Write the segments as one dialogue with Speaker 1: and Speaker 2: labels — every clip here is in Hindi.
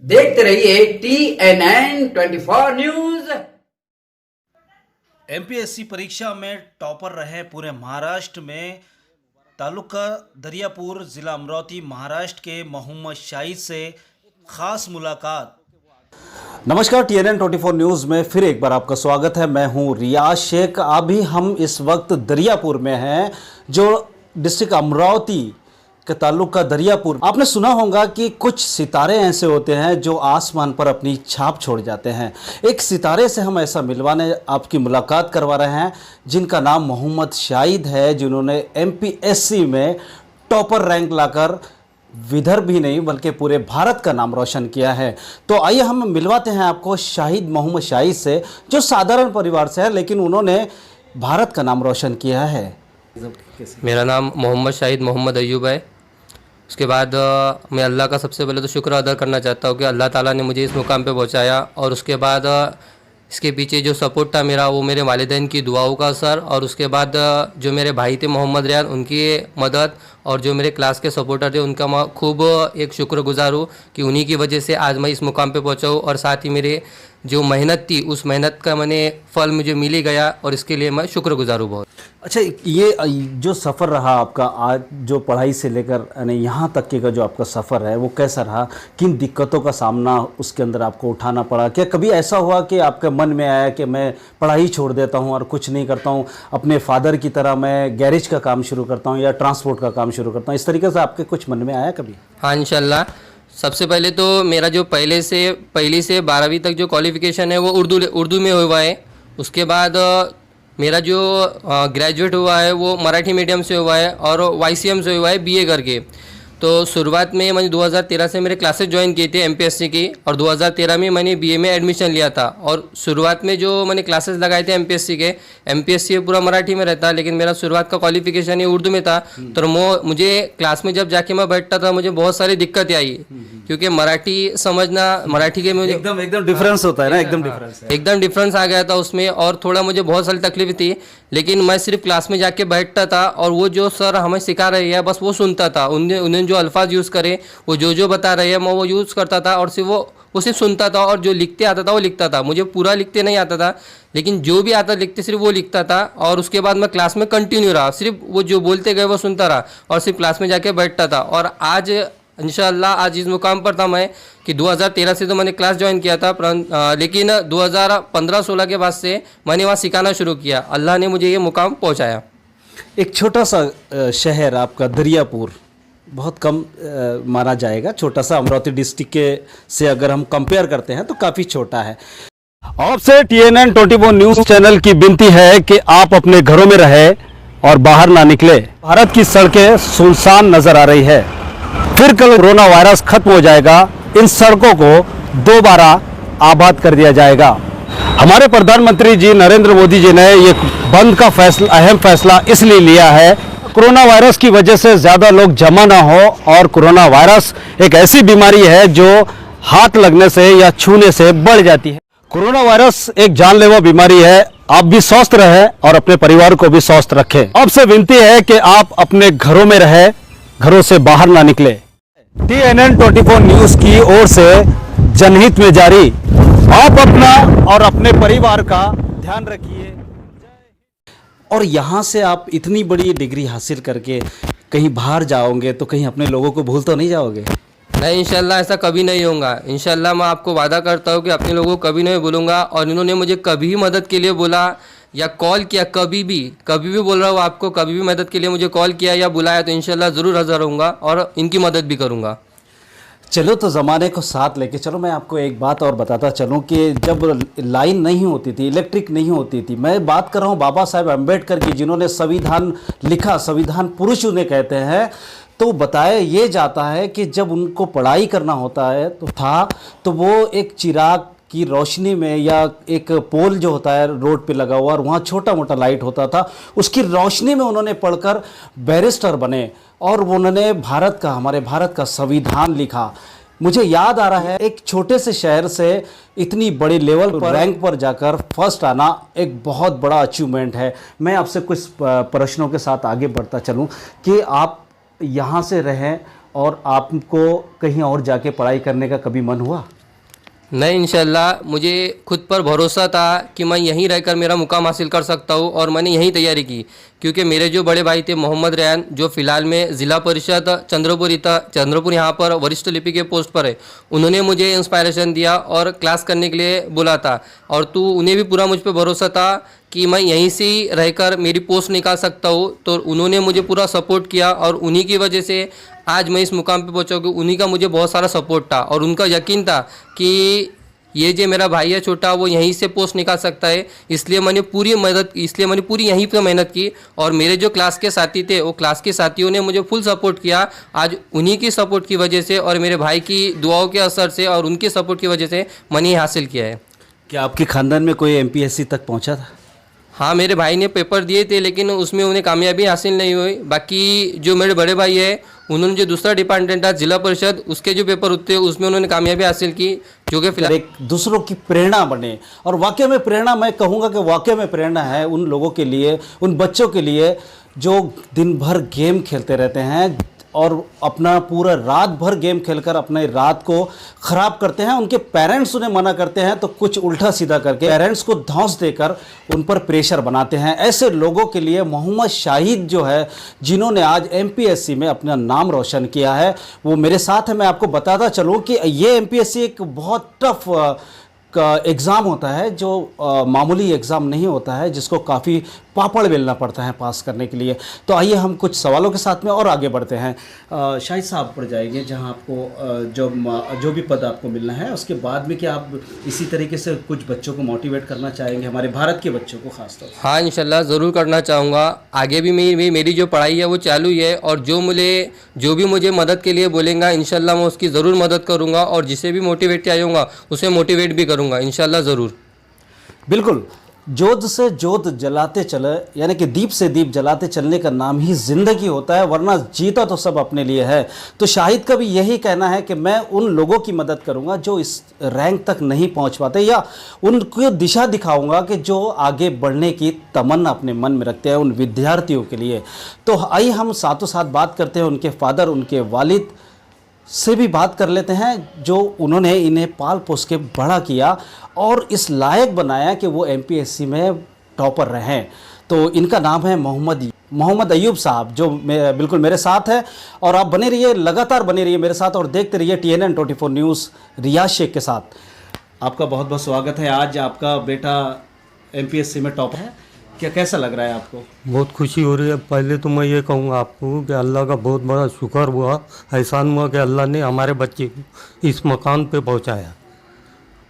Speaker 1: देखते रहिए TNN 24 न्यूज।
Speaker 2: एमपीएससी परीक्षा में टॉपर रहे पूरे महाराष्ट्र में तालुका दरियापुर जिला अमरावती महाराष्ट्र के मोहम्मद शाहिद से खास मुलाकात। नमस्कार, TNN 24 न्यूज़ में फिर एक बार आपका स्वागत है। मैं हूं रियाज शेख। अभी हम इस वक्त दरियापुर में हैं, जो डिस्ट्रिक्ट अमरावती के तालुका दरियापुर। आपने सुना होगा कि कुछ सितारे ऐसे होते हैं जो आसमान पर अपनी छाप छोड़ जाते हैं। एक सितारे से हम ऐसा मिलवाने आपकी मुलाकात करवा रहे हैं जिनका नाम मोहम्मद शाहिद है, जिन्होंने एमपीएससी में टॉपर रैंक लाकर विदर्भ ही नहीं बल्कि पूरे भारत का नाम रोशन किया है। तो आइए हम मिलवाते हैं आपको शाहिद, मोहम्मद शाहिद से, जो साधारण परिवार से है लेकिन उन्होंने भारत का नाम रोशन किया है।
Speaker 3: मेरा नाम मोहम्मद शाहिद मोहम्मद अय्यूब है। उसके बाद मैं अल्लाह का सबसे पहले तो शुक्र अदा करना चाहता हूँ कि अल्लाह ताला ने मुझे इस मुकाम पे पहुँचाया। और उसके बाद इसके पीछे जो सपोर्ट था मेरा, वो मेरे वालिदैन की दुआओं का असर, और उसके बाद जो मेरे भाई थे मोहम्मद रियान, उनकी मदद, और जो मेरे क्लास के सपोर्टर थे उनका मैं खूब एक शुक्रगुजार हूँ कि उन्हीं की वजह से आज मैं इस मुकाम पे पहुँचा हूँ। और साथ ही मेरे जो मेहनत थी उस मेहनत का मैंने फल मुझे मिल ही गया, और इसके लिए मैं शुक्रगुजार हूँ बहुत।
Speaker 2: अच्छा, ये जो सफ़र रहा आपका आज, जो पढ़ाई से लेकर यानी यहाँ तक के का जो आपका सफ़र है, वो कैसा रहा? किन दिक्कतों का सामना उसके अंदर आपको उठाना पड़ा? क्या कभी ऐसा हुआ कि आपके मन में आया कि मैं पढ़ाई छोड़ देता हूँ और कुछ नहीं करता हूँ, अपने फादर की तरह मैं गैरेज का काम शुरू करता हूँ या ट्रांसपोर्ट का काम शुरू करता हूँ, इस तरीके से आपके कुछ मन में आया कभी?
Speaker 3: हाँ, इंशाल्लाह। सबसे पहले तो मेरा जो पहली से 12वीं तक जो क्वालिफ़िकेशन है वो उर्दू में हुआ है। उसके बाद मेरा जो ग्रेजुएट हुआ है वो मराठी मीडियम से हुआ है और YCM से हुआ है BA करके। तो शुरुआत में मैंने 2013 से मेरे क्लासेस ज्वाइन किए थे एमपीएससी की, और 2013 में मैंने BA में एडमिशन लिया था। और शुरुआत में जो मैंने क्लासेस लगाए थे एमपीएससी पूरा मराठी में रहता, लेकिन मेरा शुरुआत का क्वालिफिकेशन ही उर्दू में था। तो मुझे क्लास में जब जाके मैं बैठता था मुझे बहुत सारी दिक्कतें आई, क्योंकि मराठी समझना, मराठी के मुझे
Speaker 2: एकदम डिफरेंस होता है ना, एकदम डिफरेंस
Speaker 3: आ गया था उसमें, और थोड़ा मुझे बहुत सारी तकलीफ थी। लेकिन मैं सिर्फ क्लास में जाके बैठता था और वो जो सर हमें सिखा रहे हैं बस वो सुनता था। उन्हें जो अल्फाज यूज़ करे, वो जो बता रहे हैं मैं वो यूज़ करता था, और सिर्फ वो सिर्फ सुनता था, और जो लिखते आता था वो लिखता था। मुझे पूरा लिखते नहीं आता था, लेकिन जो भी आता लिखते सिर्फ वो लिखता था। और उसके बाद मैं क्लास में कंटिन्यू रहा, सिर्फ वो जो बोलते गए वो सुनता रहा और सिर्फ क्लास में जाके बैठता था। और आज इंशाअल्लाह आज इस मुकाम पर था मैं कि 2013 से तो मैंने क्लास ज्वाइन किया था, लेकिन 2015-16 के बाद से मैंने वहाँ सिखाना शुरू किया। अल्लाह ने मुझे ये मुकाम पहुँचाया।
Speaker 2: एक छोटा सा शहर आपका दरियापुर, बहुत कम माना जाएगा, छोटा सा अमरावती डिस्ट्रिक्ट के से अगर हम कंपेयर करते हैं तो काफ़ी छोटा है। आपसे TNN 24 न्यूज़ चैनल की विनती है कि आप अपने घरों में रहे और बाहर ना निकले। भारत की सड़कें सुनसान नजर आ रही है। फिर कल कोरोना वायरस खत्म हो जाएगा, इन सड़कों को दोबारा आबाद कर दिया जाएगा। हमारे प्रधानमंत्री जी नरेंद्र मोदी जी ने ये बंद का अहम फैसला इसलिए लिया है, कोरोना वायरस की वजह से ज़्यादा लोग जमा ना हो। और कोरोना वायरस एक ऐसी बीमारी है जो हाथ लगने से या छूने से बढ़ जाती है। कोरोना वायरस एक जानलेवा बीमारी है। आप भी स्वस्थ रहें और अपने परिवार को भी स्वस्थ रखें। आपसे विनती है कि आप अपने घरों में रहें, घरों से बाहर ना निकले। TNN 24 न्यूज़ की ओर से जनहित में जारी, आप अपना और अपने परिवार का ध्यान रखिए। और यहाँ से आप इतनी बड़ी डिग्री हासिल करके कहीं बाहर जाओगे तो कहीं अपने लोगों को भूल तो नहीं जाओगे?
Speaker 3: नहीं, इंशाल्लाह ऐसा कभी नहीं होगा। इंशाल्लाह मैं आपको वादा करता हूँ कि अपने लोगों को कभी नहीं भूलूंगा। और इन्होंने मुझे कभी भी मदद के लिए बोला या कॉल किया, कभी भी बोल रहा हूँ आपको, कभी भी मदद के लिए मुझे कॉल किया या बुलाया तो इंशाल्लाह ज़रूर हाज़िर रहूँगा और इनकी मदद भी करूँगा।
Speaker 2: चलो, तो ज़माने को साथ लेके चलो। मैं आपको एक बात और बताता चलूँ कि जब लाइन नहीं होती थी, इलेक्ट्रिक नहीं होती थी, मैं बात कर रहा हूँ बाबा साहेब अम्बेडकर की, जिन्होंने संविधान लिखा, संविधान पुरुष उन्हें कहते हैं। तो बताया ये जाता है कि जब उनको पढ़ाई करना होता है तो वो एक चिराग की रोशनी में या एक पोल जो होता है रोड पे लगा हुआ और वहाँ छोटा मोटा लाइट होता था, उसकी रोशनी में उन्होंने पढ़कर बैरिस्टर बने और उन्होंने हमारे भारत का संविधान लिखा। मुझे याद आ रहा है, एक छोटे से शहर से इतनी बड़ी लेवल पर रैंक पर जाकर फर्स्ट आना एक बहुत बड़ा अचीवमेंट है। मैं आपसे कुछ प्रश्नों के साथ आगे बढ़ता चलूं कि आप यहाँ से रहें और आपको कहीं और जाके पढ़ाई करने का कभी मन हुआ?
Speaker 3: नहीं, इंशाल्लाह मुझे खुद पर भरोसा था कि मैं यहीं रहकर मेरा मुकाम हासिल कर सकता हूँ और मैंने यहीं तैयारी की, क्योंकि मेरे जो बड़े भाई थे मोहम्मद रेहान, जो फ़िलहाल में ज़िला परिषद चंद्रपुर यहाँ पर वरिष्ठ लिपि के पोस्ट पर है, उन्होंने मुझे इंस्पायरेशन दिया और क्लास करने के लिए बोला था। और उन्हें भी पूरा मुझ पर भरोसा था कि मैं यहीं से ही रहकर मेरी पोस्ट निकाल सकता हूँ, तो उन्होंने मुझे पूरा सपोर्ट किया और उन्हीं की वजह से आज मैं इस मुकाम पे पहुँचा हूँ। उन्हीं का मुझे बहुत सारा सपोर्ट था और उनका यकीन था कि ये जो मेरा भाई है छोटा, वो यहीं से पोस्ट निकाल सकता है, इसलिए मैंने पूरी यहीं पर मेहनत की। और मेरे जो क्लास के साथी थे, वो क्लास के साथियों ने मुझे फुल सपोर्ट किया। आज उन्हीं की सपोर्ट की वजह से और मेरे भाई की दुआओं के असर से और उनके सपोर्ट की वजह से मैंने ये हासिल किया है।
Speaker 2: क्या आपके ख़ानदान में कोई MPSC तक पहुंचा था?
Speaker 3: हाँ, मेरे भाई ने पेपर दिए थे, लेकिन उसमें उन्हें कामयाबी हासिल नहीं हुई। बाकी जो मेरे बड़े भाई है, उन्होंने जो दूसरा डिपार्टमेंट था जिला परिषद, उसके जो पेपर होते हैं उसमें उन्होंने कामयाबी हासिल की, जो कि फिलहाल
Speaker 2: एक दूसरों की प्रेरणा बने। और वाकई में प्रेरणा, मैं कहूँगा कि वाकई में प्रेरणा है उन लोगों के लिए, उन बच्चों के लिए जो दिन भर गेम खेलते रहते हैं और अपना पूरा रात भर गेम खेलकर अपने रात को ख़राब करते हैं। उनके पेरेंट्स उन्हें मना करते हैं तो कुछ उल्टा सीधा करके पेरेंट्स को धौंस देकर उन पर प्रेशर बनाते हैं। ऐसे लोगों के लिए मोहम्मद शाहिद जो है, जिन्होंने आज MPSC में अपना नाम रोशन किया है, वो मेरे साथ है। मैं आपको बताता चलूँ कि ये MPSC एक बहुत टफ का एग्ज़ाम होता है, जो मामूली एग्ज़ाम नहीं होता है, जिसको काफ़ी पापड़ बेलना पड़ता है पास करने के लिए। तो आइए हम कुछ सवालों के साथ में और आगे बढ़ते हैं। शाहिद साहब पर जाएंगे, जहां आपको जो भी पद आपको मिलना है, उसके बाद में क्या आप इसी तरीके से कुछ बच्चों को मोटिवेट करना चाहेंगे, हमारे भारत के बच्चों को खासतौर से?
Speaker 3: हाँ, इंशाल्लाह ज़रूर करना चाहूँगा। आगे भी मेरी जो पढ़ाई है वो चालू ही है, और जो भी मुझे मदद के लिए बोलेगा, इंशाल्लाह मैं उसकी ज़रूर मदद करूँगा, और जिसे भी मोटिवेट चाहिए उसे मोटिवेट भी करूँगा इंशाल्लाह ज़रूर।
Speaker 2: बिल्कुल, जोत से जोत जलाते चले, यानी कि दीप से दीप जलाते चलने का नाम ही ज़िंदगी होता है, वरना जीता तो सब अपने लिए है। तो शाहिद का भी यही कहना है कि मैं उन लोगों की मदद करूंगा जो इस रैंक तक नहीं पहुंच पाते, या उनको दिशा दिखाऊंगा कि जो आगे बढ़ने की तमन्ना अपने मन में रखते हैं, उन विद्यार्थियों के लिए। तो आइए हम साथों साथ बात करते हैं उनके फादर, उनके वालिद से भी बात कर लेते हैं, जो उन्होंने इन्हें पाल पोस के बड़ा किया और इस लायक बनाया कि वो MPSC में टॉपर रहें। तो इनका नाम है मोहम्मद अयूब साहब, जो बिल्कुल मेरे साथ है। और आप बने रहिए, लगातार बने रहिए मेरे साथ और देखते रहिए TNN 24 न्यूज़ रियाज शेख के साथ। आपका बहुत बहुत स्वागत है। आज आपका बेटा MPSC में टॉप है, क्या कैसा लग रहा है आपको?
Speaker 4: बहुत खुशी हो रही है। पहले तो मैं ये कहूँगा आपको कि अल्लाह का बहुत बड़ा शुक्र हुआ, एहसान हुआ कि अल्लाह ने हमारे बच्चे को इस मकाम पे पहुँचाया,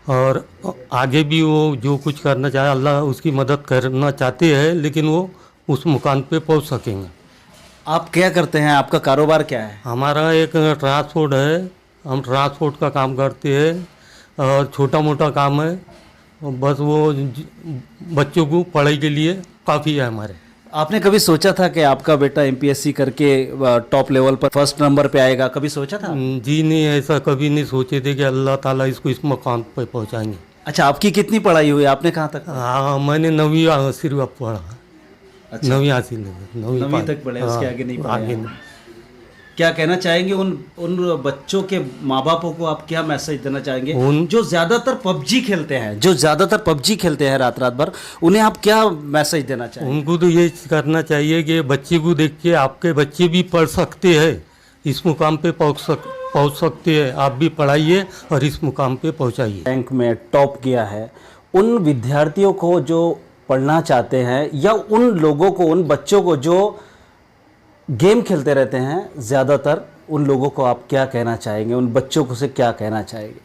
Speaker 4: और आगे भी वो जो कुछ करना चाहे, अल्लाह उसकी मदद करना चाहते हैं, लेकिन वो उस मुकाम पे पहुँच सकेंगे।
Speaker 2: आप क्या करते हैं, आपका कारोबार क्या है?
Speaker 4: हमारा एक ट्रांसपोर्ट है, हम ट्रांसपोर्ट का काम करते हैं और छोटा मोटा काम है, बस वो बच्चों को पढ़ाई के लिए काफ़ी है हमारे।
Speaker 2: आपने कभी सोचा था कि आपका बेटा MPSC करके टॉप लेवल पर फर्स्ट नंबर पे आएगा? कभी सोचा था?
Speaker 4: जी नहीं, ऐसा कभी नहीं सोचे थे कि अल्लाह ताला इसको इस मकाम पर पहुंचाएंगे।
Speaker 2: अच्छा, आपकी कितनी पढ़ाई हुई, आपने कहाँ तक?
Speaker 4: हाँ, मैंने 9वीं सिर्फ पढ़ा।
Speaker 2: अच्छा,
Speaker 4: 9वीं हासिल नहीं,
Speaker 2: 9वीं तक पढ़े, उसके आगे नहीं पढ़े?
Speaker 4: आगे नहीं।
Speaker 2: क्या कहना चाहेंगे उन बच्चों के माँ बापों को? आप क्या मैसेज देना चाहेंगे जो ज़्यादातर PUBG खेलते हैं, रात रात भर? उन्हें आप क्या मैसेज देना चाहेंगे?
Speaker 4: उनको तो ये करना चाहिए कि बच्चे को देख के आपके बच्चे भी पढ़ सकते हैं, इस मुकाम पे पहुंच सकते हैं। आप भी पढ़ाइए और इस मुकाम पे पहुंचाइए।
Speaker 2: रैंक में टॉप किया है, उन विद्यार्थियों को जो पढ़ना चाहते हैं, या उन लोगों को, उन बच्चों को जो गेम खेलते रहते हैं ज़्यादातर, उन लोगों को आप क्या कहना चाहेंगे? उन बच्चों को से क्या कहना चाहेंगे?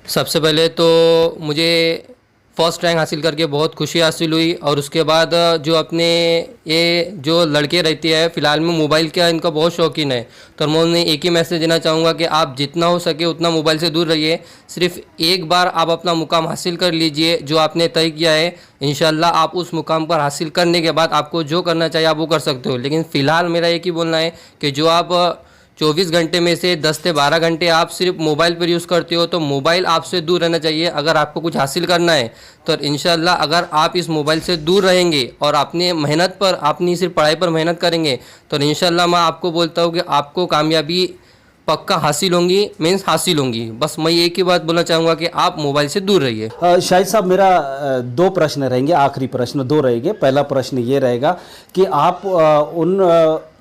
Speaker 3: सबसे पहले तो मुझे फर्स्ट रैंक हासिल करके बहुत खुशी हासिल हुई, और उसके बाद जो अपने ये जो लड़के रहते हैं, फ़िलहाल में मोबाइल का इनका बहुत शौकीन है, तो मैं उन्हें एक ही मैसेज देना चाहूँगा कि आप जितना हो सके उतना मोबाइल से दूर रहिए। सिर्फ एक बार आप अपना मुकाम हासिल कर लीजिए जो आपने तय किया है, इंशाल्लाह आप उस मुकाम पर हासिल करने के बाद आपको जो करना चाहिए आप वो कर सकते हो। लेकिन फ़िलहाल मेरा एक ही बोलना है कि जो आप 24 घंटे में से 10 से 12 घंटे आप सिर्फ मोबाइल पर यूज़ करते हो, तो मोबाइल आपसे दूर रहना चाहिए। अगर आपको कुछ हासिल करना है तो इंशाल्लाह अगर आप इस मोबाइल से दूर रहेंगे और अपने मेहनत पर, अपनी सिर्फ पढ़ाई पर मेहनत करेंगे तो इंशाल्लाह मैं आपको बोलता हूँ कि आपको कामयाबी पक्का हासिल होंगी, मीन्स हासिल होंगी। बस मैं एक ही बात बोलना चाहूँगा कि आप मोबाइल से दूर रहिए।
Speaker 2: शाहिद साहब, मेरा दो प्रश्न रहेंगे, आखिरी प्रश्न दो रहेंगे। पहला प्रश्न ये रहेगा कि आप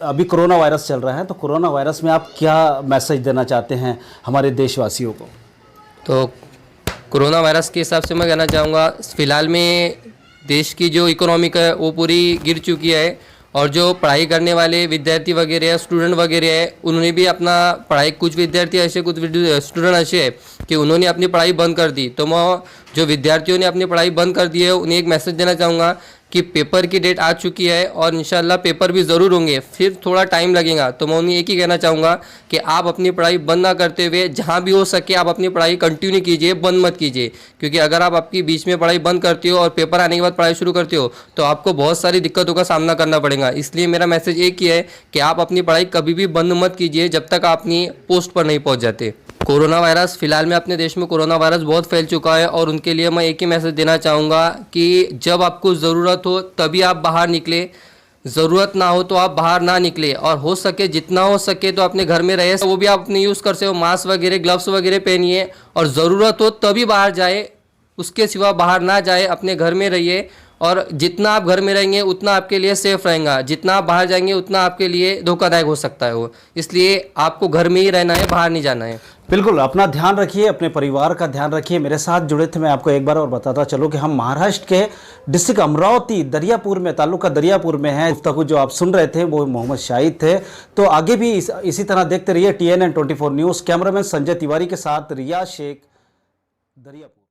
Speaker 2: अभी कोरोना वायरस चल रहा है, तो कोरोना वायरस में आप क्या मैसेज देना चाहते हैं हमारे देशवासियों को?
Speaker 3: तो कोरोना वायरस के हिसाब से मैं कहना चाहूँगा, फ़िलहाल में देश की जो इकोनॉमिक है वो पूरी गिर चुकी है, और जो पढ़ाई करने वाले विद्यार्थी वगैरह है, स्टूडेंट वगैरह है, उन्होंने भी अपना पढ़ाई, कुछ विद्यार्थी ऐसे, कुछ स्टूडेंट ऐसे है कि उन्होंने अपनी पढ़ाई बंद कर दी। तो मैं जो विद्यार्थियों ने अपनी पढ़ाई बंद कर दी है उन्हें एक मैसेज देना चाहूँगा कि पेपर की डेट आ चुकी है और इंशाल्लाह पेपर भी ज़रूर होंगे, फिर थोड़ा टाइम लगेगा। तो मैं उन्हें एक ही कहना चाहूँगा कि आप अपनी पढ़ाई बंद ना करते हुए जहाँ भी हो सके आप अपनी पढ़ाई कंटिन्यू कीजिए, बंद मत कीजिए। क्योंकि अगर आप आपकी बीच में पढ़ाई बंद करते हो और पेपर आने के बाद पढ़ाई शुरू करते हो तो आपको बहुत सारी दिक्कतों का सामना करना पड़ेगा। इसलिए मेरा मैसेज एक ही है कि आप अपनी पढ़ाई कभी भी बंद मत कीजिए जब तक आप अपनी पोस्ट पर नहीं पहुँच जाते। कोरोना वायरस, फ़िलहाल में अपने देश में कोरोना वायरस बहुत फैल चुका है, और उनके लिए मैं एक ही मैसेज देना चाहूँगा कि जब आपको ज़रूरत हो तभी आप बाहर निकले, ज़रूरत ना हो तो आप बाहर ना निकले, और हो सके जितना हो सके तो अपने घर में रहे, वो भी आप अपने यूज़ कर सकते हो। मास्क वगैरह, ग्लव्स वगैरह पहनिए, और ज़रूरत हो तभी बाहर जाए, उसके सिवा बाहर ना जाए, अपने घर में रहिए। और जितना आप घर में रहेंगे उतना आपके लिए सेफ़ रहेगा, जितना आप बाहर जाएंगे उतना आपके लिए धोखादायक हो सकता है वो। इसलिए आपको घर में ही रहना है, बाहर नहीं जाना है।
Speaker 2: बिल्कुल, अपना ध्यान रखिए, अपने परिवार का ध्यान रखिए। मेरे साथ जुड़े थे, मैं आपको एक बार और बताता चलो कि हम महाराष्ट्र के डिस्ट्रिक्ट अमरावती दरियापुर में, तालुका दरियापुर में है। गुफ्तगू जो आप सुन रहे थे वो मोहम्मद शाहिद थे। तो आगे भी इसी तरह देखते रहिए TNN 24 news. Cameraman Sanjay Tiwari के साथ रियाज शेख, दरियापुर।